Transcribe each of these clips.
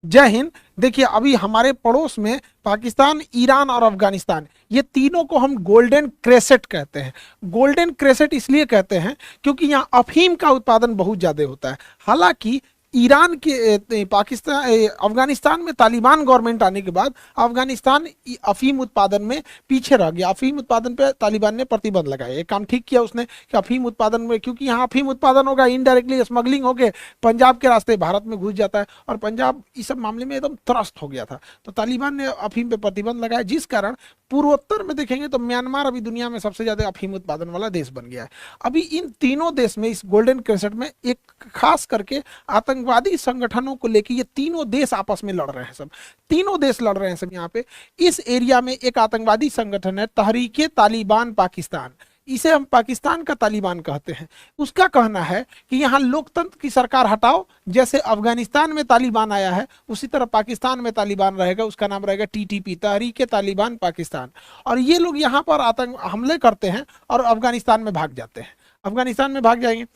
जय हिंद। देखिए अभी हमारे पड़ोस में पाकिस्तान, ईरान और अफगानिस्तान, ये तीनों को हम गोल्डन क्रेसेट कहते हैं। गोल्डन क्रेसेट इसलिए कहते हैं क्योंकि यहाँ अफीम का उत्पादन बहुत ज्यादा होता है। हालांकि ईरान के पाकिस्तान अफगानिस्तान में तालिबान गवर्नमेंट आने के बाद अफगानिस्तान अफीम उत्पादन में पीछे रह गया। अफीम उत्पादन पे तालिबान ने प्रतिबंध लगाया। ये काम ठीक किया उसने कि अफीम उत्पादन में, क्योंकि यहाँ अफीम उत्पादन होगा इनडायरेक्टली स्मगलिंग होकर पंजाब के रास्ते भारत में घुस जाता है और पंजाब इस सब मामले में एकदम त्रस्त हो गया था। तो तालिबान ने अफीम पे प्रतिबंध लगाया, जिस कारण पूर्वोत्तर में देखेंगे तो म्यांमार अभी दुनिया में सबसे ज्यादा अफीम उत्पादन वाला देश बन गया है। अभी इन तीनों देश में इस गोल्डन क्रेसेंट में एक खास करके आतंकवादी संगठनों को लेकर ये तीनों देश आपस में लड़ रहे हैं। सब तीनों देश लड़ रहे हैं सब। यहाँ पे इस एरिया में एक आतंकवादी संगठन है तहरीके तालिबान पाकिस्तान। इसे हम पाकिस्तान का तालिबान कहते हैं। उसका कहना है कि यहाँ लोकतंत्र की सरकार हटाओ, जैसे अफगानिस्तान में तालिबान आया है उसी तरह पाकिस्तान में तालिबान रहेगा। उसका नाम रहेगा टीटीपी, तहरीके तालिबान पाकिस्तान। और ये लोग यहाँ पर आतंक हमले करते हैं और अफगानिस्तान में भाग जाते हैं। अफगानिस्तान में भाग जाएंगे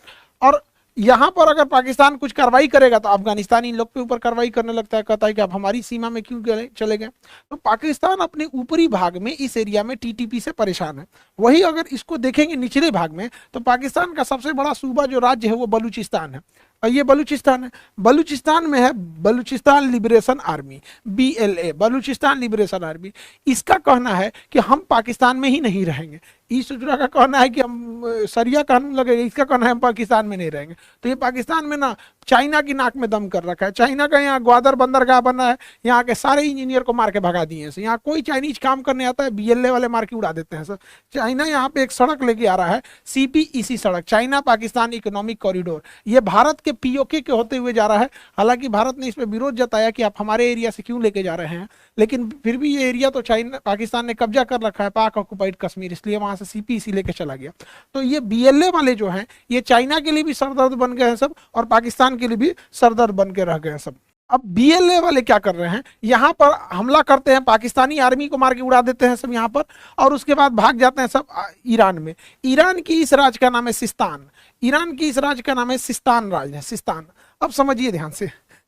और यहाँ पर अगर पाकिस्तान कुछ कार्रवाई करेगा तो अफगानिस्तान इन लोग के ऊपर कार्रवाई करने लगता है, कहता है कि आप हमारी सीमा में क्यों चले गए। तो पाकिस्तान अपने ऊपरी भाग में इस एरिया में टीटीपी से परेशान है। वही अगर इसको देखेंगे निचले भाग में तो पाकिस्तान का सबसे बड़ा सूबा जो राज्य है वो बलूचिस्तान है। और ये बलूचिस्तान है, बलूचिस्तान में है Balochistan liberation army, BLA, Balochistan liberation army. इसका कहना है कि हम पाकिस्तान में ही नहीं रहेंगे। इस सूचना का कहना है कि हम सरिया कानून लगेगा, इसका कहना है हम पाकिस्तान में नहीं रहेंगे। तो ये पाकिस्तान में ना चाइना की नाक में दम कर रखा है। चाइना का यहाँ ग्वादर बंदरगाह बना है, यहाँ के सारे इंजीनियर को मार के भगा दिए हैं। यहाँ कोई चाइनीज काम करने आता है BLA वाले मार के उड़ा देते हैं सर। चाइना यहाँ पे एक सड़क लेके आ रहा है, CPEC सड़क, चाइना पाकिस्तान इकोनॉमिक कॉरिडोर। ये भारत के POK के होते हुए जा रहा है। हालांकि भारत ने इस पर विरोध जताया कि आप हमारे एरिया से क्यों लेके जा रहे हैं, लेकिन फिर भी ये एरिया तो चाइना पाकिस्तान ने कब्जा कर रखा है, पाक ऑक्युपाइड कश्मीर, इसलिए वहां से CPEC लेके चला गया। तो ये BLA वाले जो हैं ये चाइना के लिए भी सरदर्द बन गए हैं सब, और पाकिस्तान के लिए भी सरदर्द बन के रह गए हैं सब। अब BLA वाले क्या कर रहे हैं, यहाँ पर हमला करते हैं, पाकिस्तानी आर्मी को मार के उड़ा देते हैं सब यहाँ पर, और उसके बाद भाग जाते हैं सब ईरान में। ईरान की इस राज्य का नाम है सिस्तान। ईरान की इस राज्य का नाम है सिस्तान राज्य है, सिस्तान। अब समझिए ध्यान से,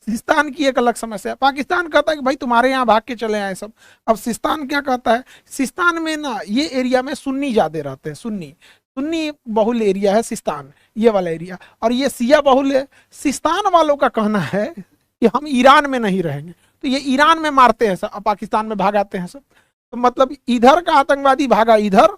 सिस्तान की एक अलग समस्या है। पाकिस्तान कहता है कि भाई तुम्हारे यहाँ भाग के चले आए सब। अब सिस्तान क्या कहता है, सिस्तान में ना ये एरिया में सुन्नी ज्यादा रहते हैं, सुन्नी सुन्नी बहुल एरिया है सिस्तान, ये वाला एरिया, और ये सिया बहुल है। सिस्तान वालों का कहना है कि हम ईरान में नहीं रहेंगे, तो ये ईरान में मारते हैं सब, पाकिस्तान में भागाते हैं सब। तो मतलब इधर का आतंकवादी भागा इधर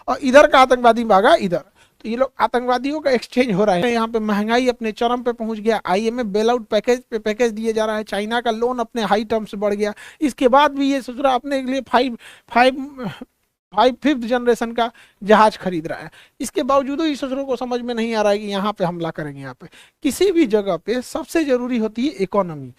और इधर का आतंकवादी भागा इधर। तो ये लोग आतंकवादियों का एक्सचेंज हो रहा है। यहाँ पे महंगाई अपने चरम पे पहुंच गया, IMF बेल आउट पैकेज पे पैकेज दिए जा रहा है, चाइना का लोन अपने हाई टर्म से बढ़ गया। इसके बाद भी ये सोच रहा अपने लिए फिफ्थ जनरेशन का जहाज खरीद रहा है। इसके बावजूद इस सोचरों को समझ में नहीं आ रहा है कि यहाँ पे हमला करेंगे। यहाँ पे किसी भी जगह पे सबसे जरूरी होती है इकोनॉमी।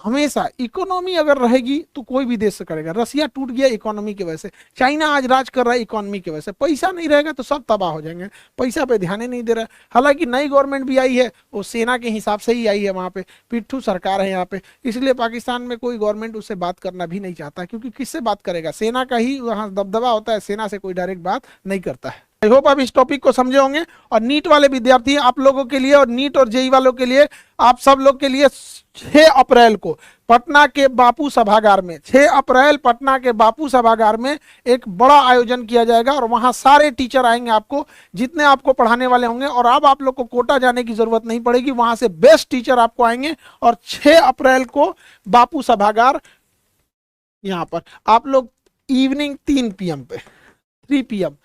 हमेशा इकोनॉमी अगर रहेगी तो कोई भी देश से करेगा। रसिया टूट गया इकोनॉमी की वजह से, चाइना आज राज कर रहा है इकोनॉमी की वजह से। पैसा नहीं रहेगा तो सब तबाह हो जाएंगे। पैसा पे ध्यान ही नहीं दे रहा है। हालांकि नई गवर्नमेंट भी आई है, वो सेना के हिसाब से ही आई है, वहाँ पे पिट्ठू सरकार है यहाँ पे, इसलिए पाकिस्तान में कोई गवर्नमेंट उससे बात करना भी नहीं चाहता, क्योंकि किससे बात करेगा, सेना का ही वहाँ दबदबा होता है, सेना से कोई डायरेक्ट बात नहीं करता है। आई होप आप इस टॉपिक को समझे होंगे। और नीट वाले विद्यार्थी आप लोगों के लिए, और नीट और JEE वालों के लिए, आप सब लोग के लिए 6 अप्रैल को पटना के बापू सभागार में, 6 अप्रैल पटना के बापू सभागार में एक बड़ा आयोजन किया जाएगा, और वहां सारे टीचर आएंगे, आपको जितने आपको पढ़ाने वाले होंगे। और अब आप लोग को कोटा जाने की जरूरत नहीं पड़ेगी, वहां से बेस्ट टीचर आपको आएंगे। और 6 अप्रैल को बापू सभागार, यहाँ पर आप लोग इवनिंग 3 PM पे, 3 PM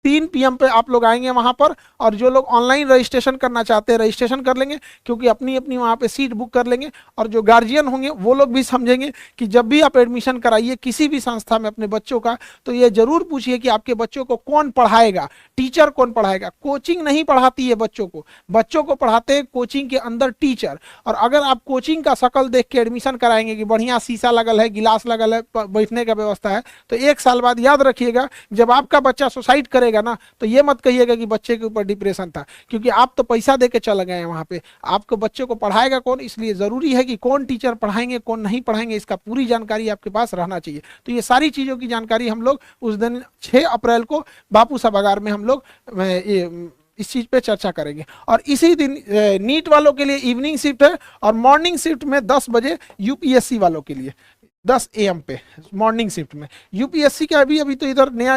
3 PM पे आप लोग आएंगे वहां पर। और जो लोग ऑनलाइन रजिस्ट्रेशन करना चाहते हैं रजिस्ट्रेशन कर लेंगे, क्योंकि अपनी अपनी वहां पे सीट बुक कर लेंगे। और जो गार्जियन होंगे वो लोग भी समझेंगे कि जब भी आप एडमिशन कराइए किसी भी संस्था में अपने बच्चों का, तो ये जरूर पूछिए कि आपके बच्चों को कौन पढ़ाएगा, टीचर कौन पढ़ाएगा। कोचिंग नहीं पढ़ाती है बच्चों को, बच्चों को पढ़ाते हैं कोचिंग के अंदर टीचर। और अगर आप कोचिंग का शक्ल देख के एडमिशन कराएंगे कि बढ़िया शीशा लगल है, गिलास लगल है, बैठने का व्यवस्था है, तो 1 साल बाद याद रखिएगा जब आपका बच्चा सुसाइड करेगा ना, तो ये मत कहिएगा कि बच्चे के ऊपर डिप्रेशन था, क्योंकि आप तो पैसा देके चले गए हैं वहां पे। आपको बच्चे को पढ़ाएगा कौन, इसलिए जरूरी है कि कौन टीचर पढ़ाएंगे कौन नहीं पढ़ाएंगे, इसका पूरी जानकारी आपके पास रहना चाहिए। तो ये सारी चीजों की जानकारी हम लोग उस दिन 6 अप्रैल को बापू सभागार में हम लोग ये इस चीज पे चर्चा करेंगे। और इसी दिन नीट वालों के लिए इवनिंग शिफ्ट है, और मॉर्निंग शिफ्ट में 10 बजे यूपीएससी वालों के लिए 10 AM पे मॉर्निंग शिफ्ट में। यूपीएससी का अभी तो इधर नया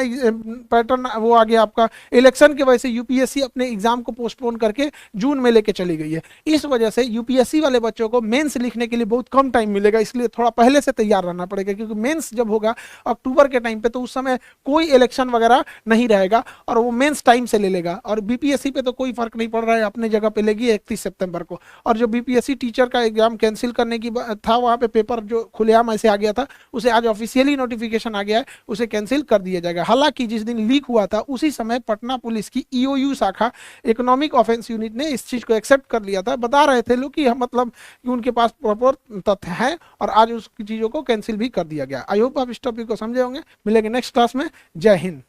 पैटर्न वो आ गया आपका इलेक्शन के वजह से, यूपीएससी अपने एग्जाम को पोस्टपोन करके जून में लेके चली गई है। इस वजह से यूपीएससी वाले बच्चों को मेंस लिखने के लिए बहुत कम टाइम मिलेगा, इसलिए थोड़ा पहले से तैयार रहना पड़ेगा, क्योंकि मेंस जब होगा अक्टूबर के टाइम पे तो उस समय कोई इलेक्शन वगैरह नहीं रहेगा और वो मेंस टाइम से ले लेगा। और बीपीएससी पे तो कोई फर्क नहीं पड़ रहा है, अपने जगह पे लेगी 31 सितंबर को। और जो बीपीएससी टीचर का एग्जाम कैंसिल करने की था, वहाँ पे पेपर जो खुलेआम ऐसे आ गया था, उसे आज ऑफिशियली नोटिफिकेशन आ गया है, उसे कैंसिल कर दिया जाएगा। हालांकि जिस दिन लीक हुआ था उसी समय पटना पुलिस की ईओयू शाखा इकोनॉमिक ऑफेंस यूनिट ने इस चीज को एक्सेप्ट कर लिया था। बता रहे थे लोग कि मतलब कि उनके पास प्रॉपर तथ्य है, और आज उस चीजों को कैंसिल भी कर दिया गया। आई होप आप इस टॉपिक को समझे होंगे। मिलेंगे नेक्स्ट क्लास में। जय हिंद।